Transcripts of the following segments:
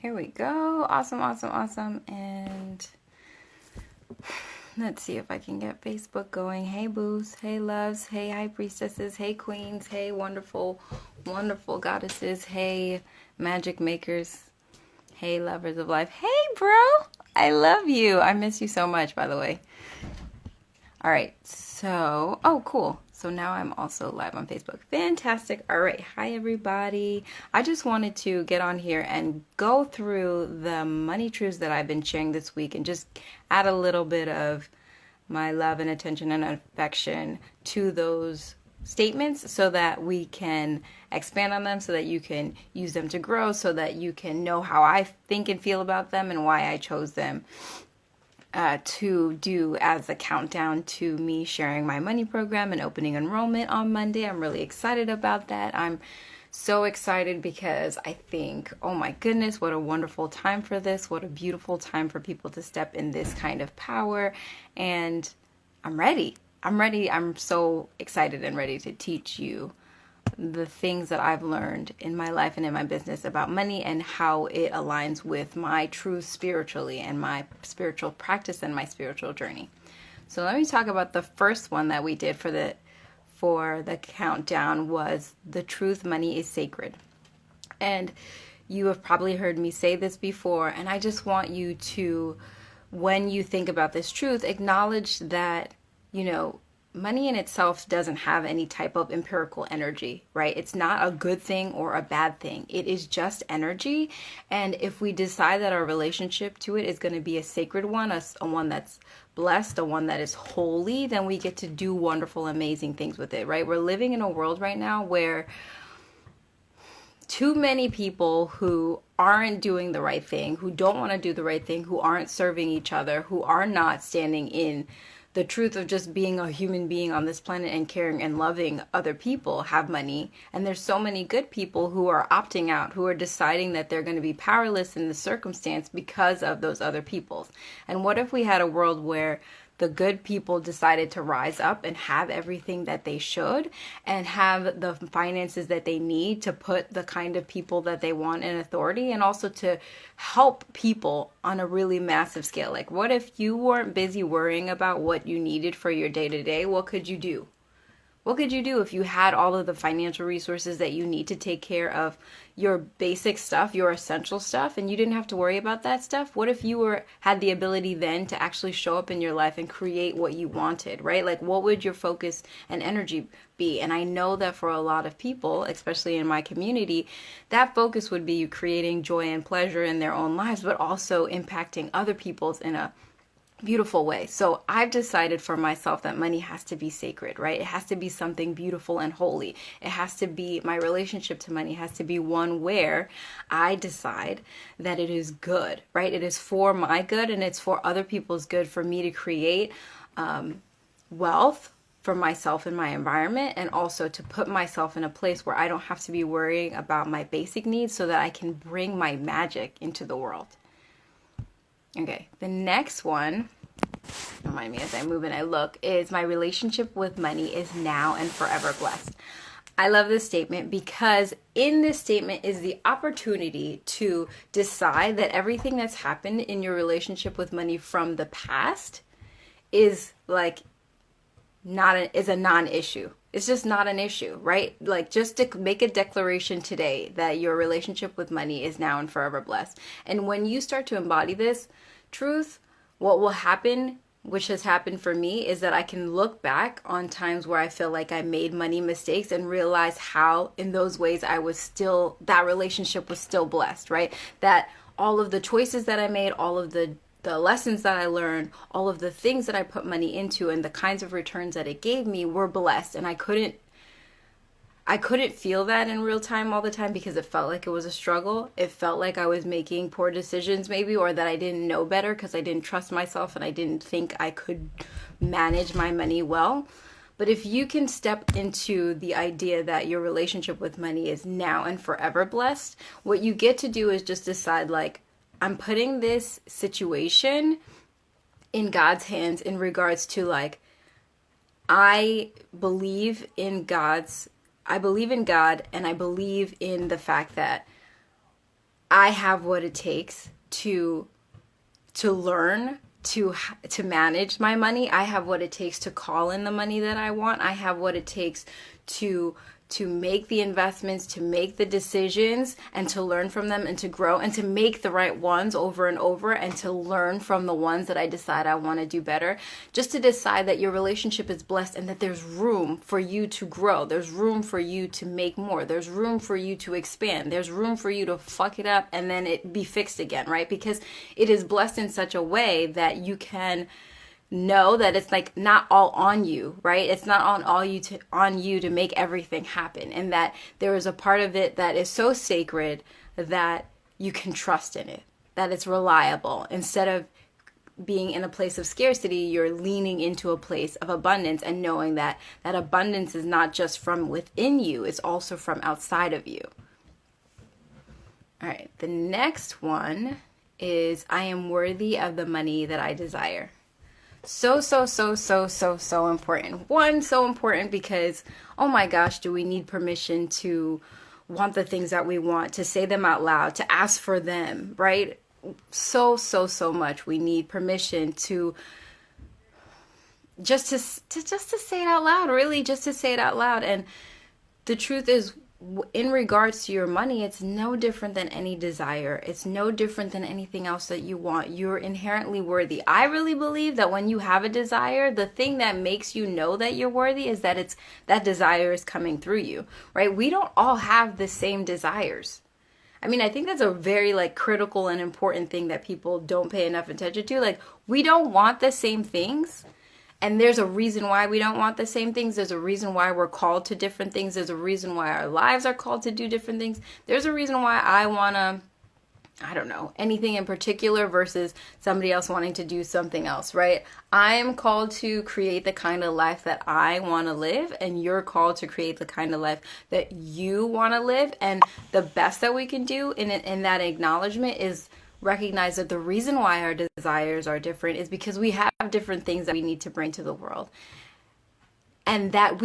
Here we go. Awesome, awesome, awesome. And let's see if I can get Facebook going. Hey, boos. Hey, loves. Hey, high priestesses. Hey, queens. Hey, wonderful, wonderful goddesses. Hey, magic makers. Hey, lovers of life. Hey, bro. I love you. I miss you so much, by the way. All right. So, oh, cool. So now I'm also live on Facebook. Fantastic. All right. Hi, everybody. I just wanted to get on here and go through the money truths that I've been sharing this week and just add a little bit of my love and attention and affection to those statements so that we can expand on them, so that you can use them to grow, so that you can know how I think and feel about them and why I chose them to do as a countdown to me sharing my money program and opening enrollment on Monday. I'm really excited about that. I'm so excited because I think, oh my goodness, what a wonderful time for this. What a beautiful time for people to step in this kind of power. And I'm ready. I'm ready. I'm so excited and ready to teach you the things that I've learned in my life and in my business about money and how it aligns with my truth spiritually and my spiritual practice and my spiritual journey. So let me talk about the first one that we did for the countdown was the truth money is sacred. And you have probably heard me say this before, and I just want you to, when you think about this truth, acknowledge that, money in itself doesn't have any type of empirical energy, right? It's not a good thing or a bad thing. It is just energy. And if we decide that our relationship to it is going to be a sacred one, a one that's blessed, a one that is holy, then we get to do wonderful, amazing things with it, right? We're living in a world right now where too many people who aren't doing the right thing, who don't want to do the right thing, who aren't serving each other, who are not standing in the truth of just being a human being on this planet and caring and loving other people have money. And there's so many good people who are opting out, who are deciding that they're going to be powerless in the circumstance because of those other peoples. And what if we had a world where the good people decided to rise up and have everything that they should and have the finances that they need to put the kind of people that they want in authority, and also to help people on a really massive scale? Like, what if you weren't busy worrying about what you needed for your day to day? What could you do? What could you do if you had all of the financial resources that you need to take care of your basic stuff, your essential stuff, and you didn't have to worry about that stuff? What if you had the ability then to actually show up in your life and create what you wanted, right? Like, what would your focus and energy be? And I know that for a lot of people, especially in my community, that focus would be creating joy and pleasure in their own lives, but also impacting other people's in a beautiful way. So I've decided for myself that money has to be sacred, right? It has to be something beautiful and holy. It has to be, my relationship to money has to be one where I decide that it is good, right? It is for my good and it's for other people's good, for me to create wealth for myself and my environment, and also to put myself in a place where I don't have to be worrying about my basic needs so that I can bring my magic into the world. Okay, the next one, remind me as I move and I look, is my relationship with money is now and forever blessed. I love this statement because in this statement is the opportunity to decide that everything that's happened in your relationship with money from the past is like is a non-issue. It's just not an issue, right? Like, just to make a declaration today that your relationship with money is now and forever blessed. And when you start to embody this truth, what will happen, which has happened for me, is that I can look back on times where I feel like I made money mistakes and realize how in those ways that relationship was still blessed, right? That all of the choices that I made, all of the lessons that I learned, all of the things that I put money into and the kinds of returns that it gave me were blessed. And I couldn't feel that in real time all the time because it felt like it was a struggle. It felt like I was making poor decisions maybe, or that I didn't know better because I didn't trust myself and I didn't think I could manage my money well. But if you can step into the idea that your relationship with money is now and forever blessed, what you get to do is just decide, like, I'm putting this situation in God's hands in regards to, like, I believe in God, and I believe in the fact that I have what it takes to learn to manage my money. I have what it takes to call in the money that I want. I have what it takes to make the investments, to make the decisions, and to learn from them, and to grow, and to make the right ones over and over, and to learn from the ones that I decide I want to do better. Just to decide that your relationship is blessed and that there's room for you to grow. There's room for you to make more. There's room for you to expand. There's room for you to fuck it up and then it be fixed again, right? Because it is blessed in such a way that you can know that it's like not all on you, right? It's not on you to make everything happen, and that there is a part of it that is so sacred that you can trust in it, that it's reliable. Instead of being in a place of scarcity, you're leaning into a place of abundance and knowing that that abundance is not just from within you, it's also from outside of you. All right, the next one is I am worthy of the money that I desire. So important. One, so important because, oh my gosh, do we need permission to want the things that we want, to say them out loud, to ask for them, right? So much. We need permission to just to say it out loud, really, just to say it out loud. And the truth is, in regards to your money, it's no different than any desire. It's no different than anything else that you want. You're inherently worthy. I really believe that when you have a desire, the thing that makes you know that you're worthy is that that desire is coming through you, right? We don't all have the same desires. I mean, I think that's a very critical and important thing that people don't pay enough attention to. Like, we don't want the same things. And there's a reason why we don't want the same things. There's a reason why we're called to different things. There's a reason why our lives are called to do different things. There's a reason why I want to, I don't know, anything in particular versus somebody else wanting to do something else, right? I'm called to create the kind of life that I want to live, and you're called to create the kind of life that you want to live. And the best that we can do in that acknowledgement is recognize that the reason why our desires are different is because we have different things that we need to bring to the world, and that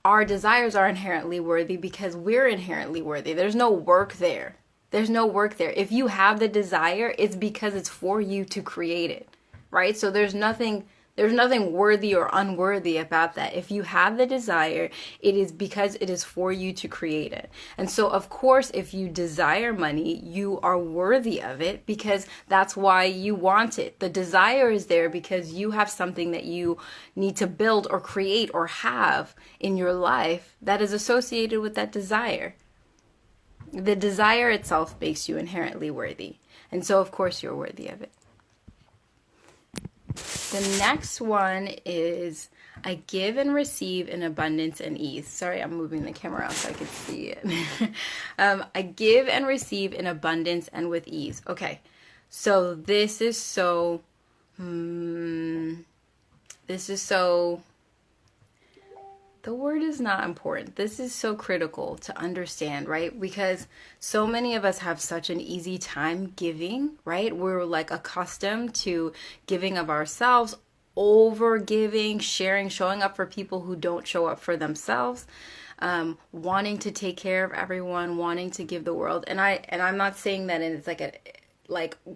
our desires are inherently worthy because we're inherently worthy. There's no work there. If you have the desire, it's because it's for you to create it, right? So there's nothing worthy or unworthy about that. If you have the desire, it is because it is for you to create it. And so, of course, if you desire money, you are worthy of it because that's why you want it. The desire is there because you have something that you need to build or create or have in your life that is associated with that desire. The desire itself makes you inherently worthy. And so, of course, you're worthy of it. The next one is I give and receive in abundance and ease. Sorry, I'm moving the camera out so I can see it. I give and receive in abundance and with ease. Okay, so this is so the word is not important. This is so critical to understand, right? Because so many of us have such an easy time giving, right? We're accustomed to giving of ourselves, over giving, sharing, showing up for people who don't show up for themselves, wanting to take care of everyone, wanting to give the world. And I'm not saying that it's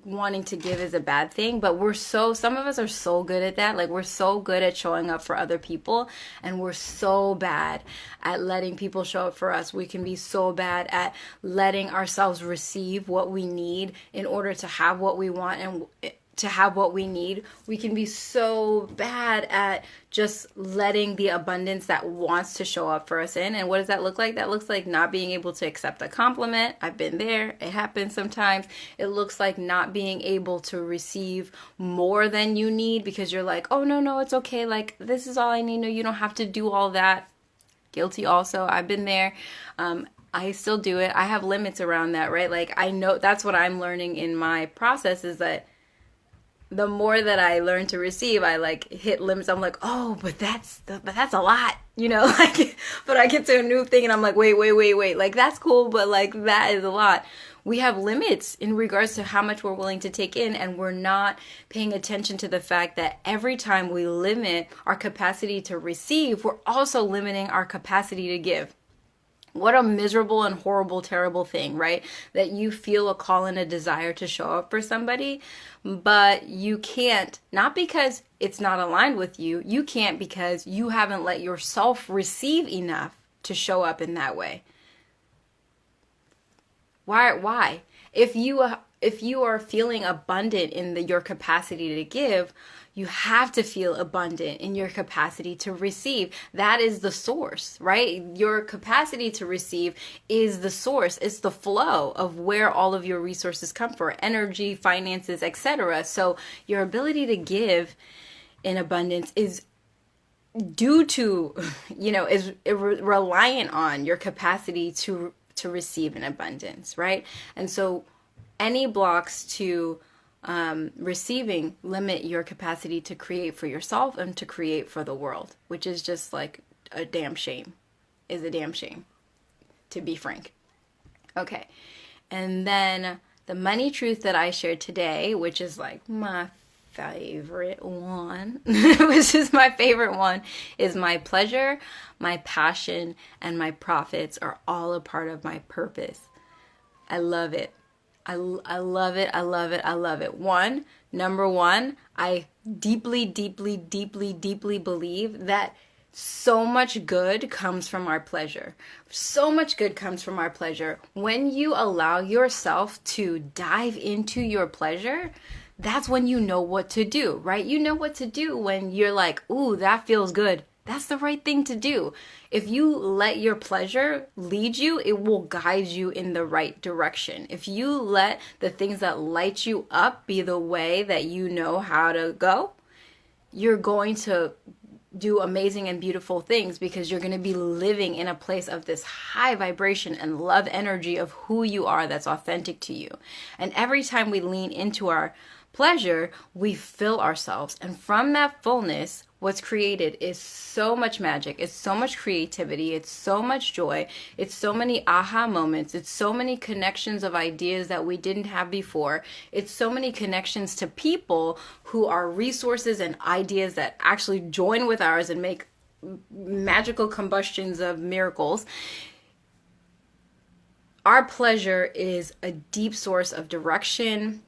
wanting to give is a bad thing, but some of us are so good at that. We're so good at showing up for other people, and we're so bad at letting people show up for us. We can be so bad at letting ourselves receive what we need in order to have what we want and to have what we need. We can be so bad at just letting the abundance that wants to show up for us in. And what does that look like? That looks like not being able to accept a compliment. I've been there. It happens sometimes. It looks like not being able to receive more than you need because you're like, oh, no, it's okay. This is all I need. No, you don't have to do all that. Guilty also. I've been there. I still do it. I have limits around that, right? I know that's what I'm learning in my process is that the more that I learn to receive, I hit limits. I'm like, oh, but that's a lot, but I get to a new thing and I'm like, wait. That's cool, but that is a lot. We have limits in regards to how much we're willing to take in, and we're not paying attention to the fact that every time we limit our capacity to receive, we're also limiting our capacity to give. What a miserable and horrible, terrible thing, right? That you feel a call and a desire to show up for somebody, but you can't, not because it's not aligned with you. You can't because you haven't let yourself receive enough to show up in that way. Why? If you are feeling abundant in your capacity to give, you have to feel abundant in your capacity to receive. That is the source, right? Your capacity to receive is the source. It's the flow of where all of your resources come from, energy, finances, etc. So your ability to give in abundance is due to, is reliant on your capacity to receive in abundance, right? And so any blocks to receiving limit your capacity to create for yourself and to create for the world, which is just like a damn shame, to be frank. Okay. And then the money truth that I shared today, which is like my favorite one, is my pleasure, my passion, and my profits are all a part of my purpose. I love it. I love it. I love it. I love it. Number one, I deeply, deeply, deeply, deeply believe that so much good comes from our pleasure. So much good comes from our pleasure. When you allow yourself to dive into your pleasure, that's when you know what to do, right? You know what to do when you're like, ooh, that feels good. That's the right thing to do. If you let your pleasure lead you, it will guide you in the right direction. If you let the things that light you up be the way that you know how to go, you're going to do amazing and beautiful things because you're going to be living in a place of this high vibration and love energy of who you are that's authentic to you. And every time we lean into our pleasure, we fill ourselves. And from that fullness, what's created is so much magic. It's so much creativity. It's so much joy. It's so many aha moments. It's so many connections of ideas that we didn't have before. It's so many connections to people who are resources and ideas that actually join with ours and make magical combustions of miracles. Our pleasure is a deep source of direction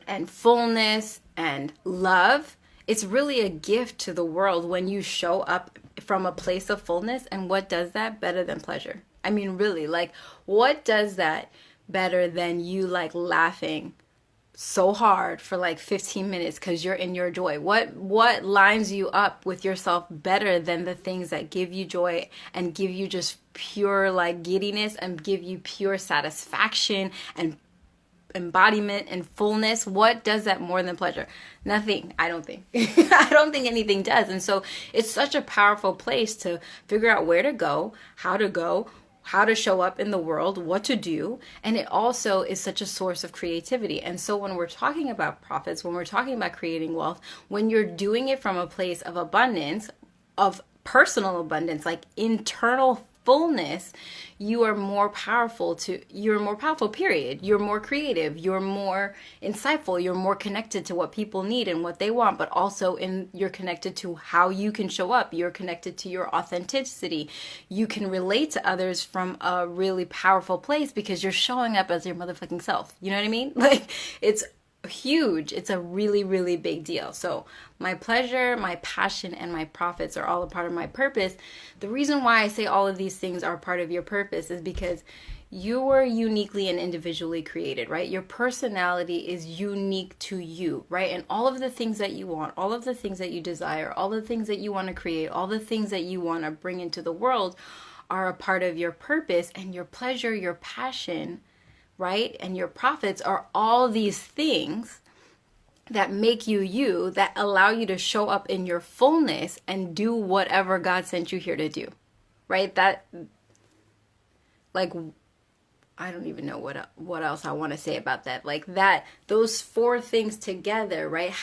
and fullness and love. It's really a gift to the world when you show up from a place of fullness. And what does that better than pleasure? I mean, really, like, what does that better than you like laughing so hard for like 15 minutes because you're in your joy? What lines you up with yourself better than the things that give you joy and give you just pure like giddiness and give you pure satisfaction and embodiment and fullness? What does that more than pleasure? Nothing, I don't think. I don't think anything does. And so it's such a powerful place to figure out where to go, how to show up in the world, what to do. And it also is such a source of creativity. And so when we're talking about profits, when we're talking about creating wealth, when you're doing it from a place of abundance, of personal abundance, like internal fullness, you're more powerful, period. You're more creative, you're more insightful, you're more connected to what people need and what they want, but also you're connected to how you can show up. You're connected to your authenticity. You can relate to others from a really powerful place because you're showing up as your motherfucking self. You know what I mean? Like, it's huge. It's a really, really big deal. So my pleasure, my passion, and my profits are all a part of my purpose. The reason why I say all of these things are part of your purpose is because you were uniquely and individually created, right? Your personality is unique to you, right? And all of the things that you want, all of the things that you desire, all the things that you want to create, all the things that you want to bring into the world are a part of your purpose. And your pleasure, your passion, right, and your profits are all these things that make you you, that allow you to show up in your fullness and do whatever God sent you here to do, right? That, like, I don't even know what else I want to say about that. Like that, those four things together, right?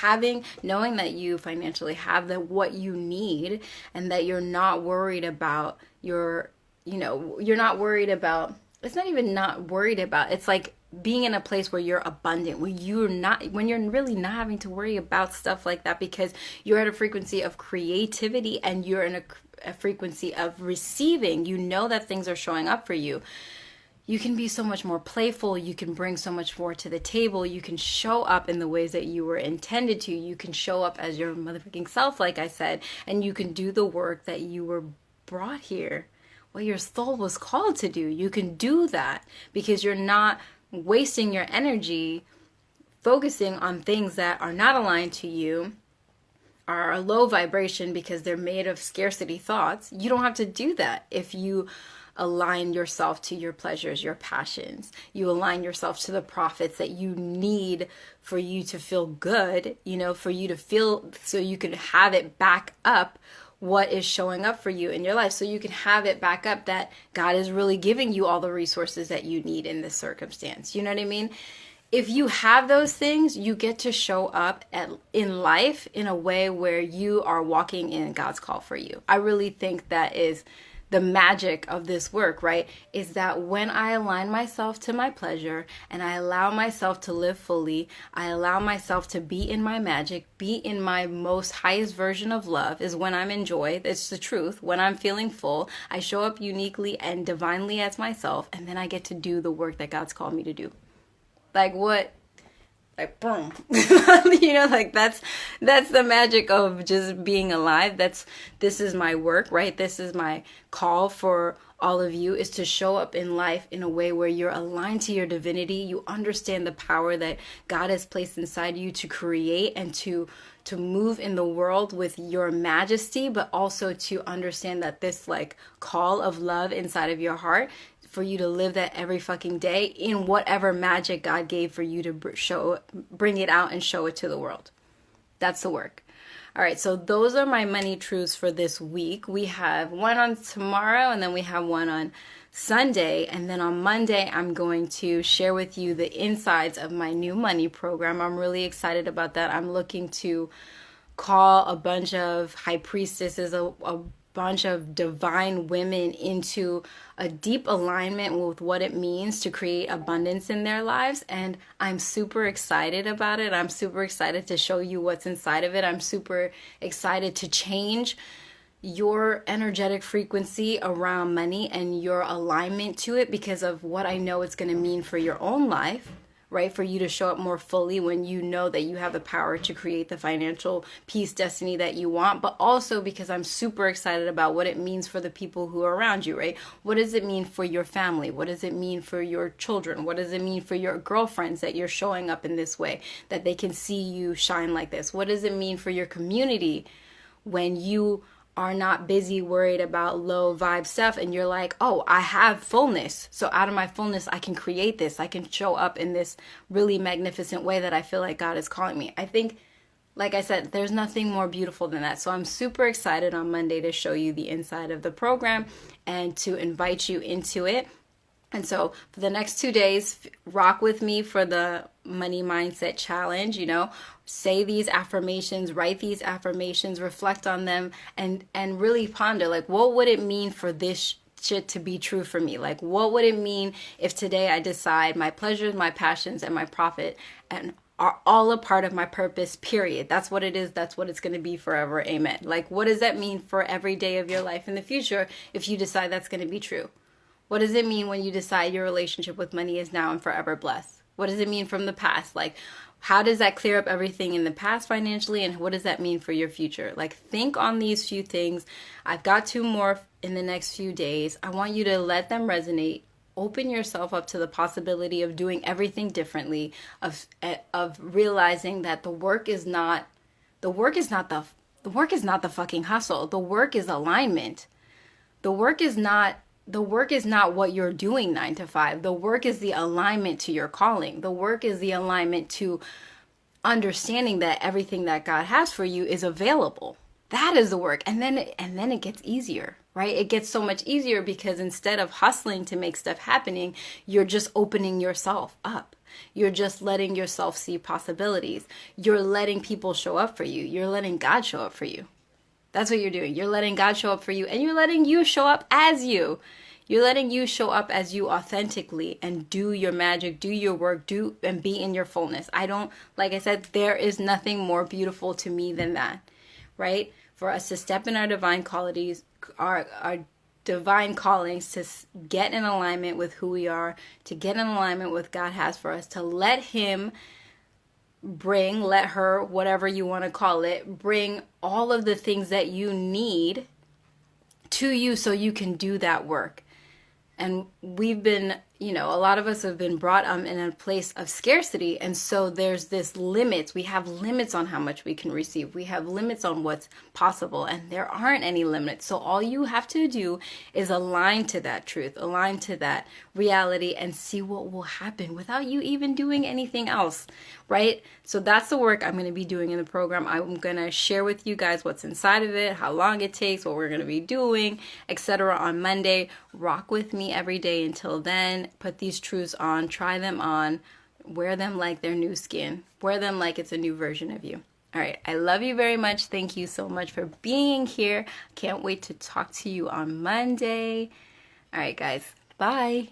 Knowing that you financially have what you need and that you're not worried about you're not worried about, it's not even not worried about, it's like being in a place where you're abundant, when you're really not having to worry about stuff like that because you're at a frequency of creativity and you're in a frequency of receiving, you know that things are showing up for you. You can be so much more playful. You can bring so much more to the table. You can show up in the ways that you were intended to. You can show up as your motherfucking self, like I said, and you can do the work that you were brought here, what your soul was called to do. You can do that because you're not wasting your energy focusing on things that are not aligned to you, are a low vibration because they're made of scarcity thoughts. You don't have to do that if you align yourself to your pleasures, your passions. You align yourself to the profits that you need for you to feel good, for you to feel, so you can have it back up what is showing up for you in your life. So you can have it back up that God is really giving you all the resources that you need in this circumstance. You know what I mean? If you have those things, you get to show up in life in a way where you are walking in God's call for you. I really think that is the magic of this work, right? Is that when I align myself to my pleasure and I allow myself to live fully, I allow myself to be in my magic, be in my most highest version of love, is when I'm in joy. It's the truth. When I'm feeling full, I show up uniquely and divinely as myself, and then I get to do the work that God's called me to do. Like what? Like boom. That's the magic of just being alive. This is my work, right? This is my call for all of you, is to show up in life in a way where you're aligned to your divinity. You understand the power that God has placed inside you to create and to move in the world with your majesty, but also to understand that this call of love inside of your heart, for you to live that every fucking day in whatever magic God gave for you to bring it out and show it to the world. That's the work. All right, so those are my money truths for this week. We have one on tomorrow, and then we have one on Sunday. And then on Monday, I'm going to share with you the insides of my new money program. I'm really excited about that. I'm looking to call a bunch of high priestesses, a bunch of divine women into a deep alignment with what it means to create abundance in their lives. And I'm super excited about it. I'm super excited to show you what's inside of it. I'm super excited to change your energetic frequency around money and your alignment to it because of what I know it's going to mean for your own life. Right? For you to show up more fully when you know that you have the power to create the financial peace, destiny that you want, but also because I'm super excited about what it means for the people who are around you, right? What does it mean for your family? What does it mean for your children? What does it mean for your girlfriends that you're showing up in this way, that they can see you shine like this? What does it mean for your community when you are not busy worried about low vibe stuff and you're like, oh, I have fullness. So out of my fullness, I can create this. I can show up in this really magnificent way that I feel like God is calling me. I think, like I said, there's nothing more beautiful than that. So I'm super excited on Monday to show you the inside of the program and to invite you into it. And so for the next 2 days, rock with me for the money mindset challenge, say these affirmations, write these affirmations, reflect on them, and really ponder, what would it mean for this shit to be true for me? What would it mean if today I decide my pleasures, my passions, and my profit and are all a part of my purpose, period. That's what it is. That's what it's going to be forever. Amen. What does that mean for every day of your life in the future if you decide that's going to be true? What does it mean when you decide your relationship with money is now and forever blessed? What does it mean from the past? How does that clear up everything in the past financially? And what does that mean for your future? Think on these few things. I've got 2 more in the next few days. I want you to let them resonate. Open yourself up to the possibility of doing everything differently, of realizing that the work is not the fucking hustle. The work is alignment. The work is not what you're doing 9 to 5. The work is the alignment to your calling. The work is the alignment to understanding that everything that God has for you is available. That is the work. And then it gets easier, right? It gets so much easier because instead of hustling to make stuff happening, you're just opening yourself up. You're just letting yourself see possibilities. You're letting people show up for you. You're letting God show up for you. That's what you're doing. You're letting God show up for you, and you're letting you show up as you. You're letting you show up as you authentically and do your magic, do your work, and be in your fullness. Like I said, there is nothing more beautiful to me than that, right? For us to step in our divine qualities, our divine callings, to get in alignment with who we are, to get in alignment with God has for us, to let him let her, whatever you want to call it, bring all of the things that you need to you so you can do that work. And we've been, a lot of us have been brought in a place of scarcity. And so there's this limits. We have limits on how much we can receive. We have limits on what's possible. And there aren't any limits. So all you have to do is align to that truth, align to that reality, and see what will happen without you even doing anything else, right? So that's the work I'm going to be doing in the program. I'm going to share with you guys what's inside of it, how long it takes, what we're going to be doing, etc. on Monday. Rock with me every day until then. Put these truths on, try them on, wear them like they're new skin, wear them like it's a new version of you. All right, I love you very much. Thank you so much for being here. Can't wait to talk to you on Monday. All right, guys, bye.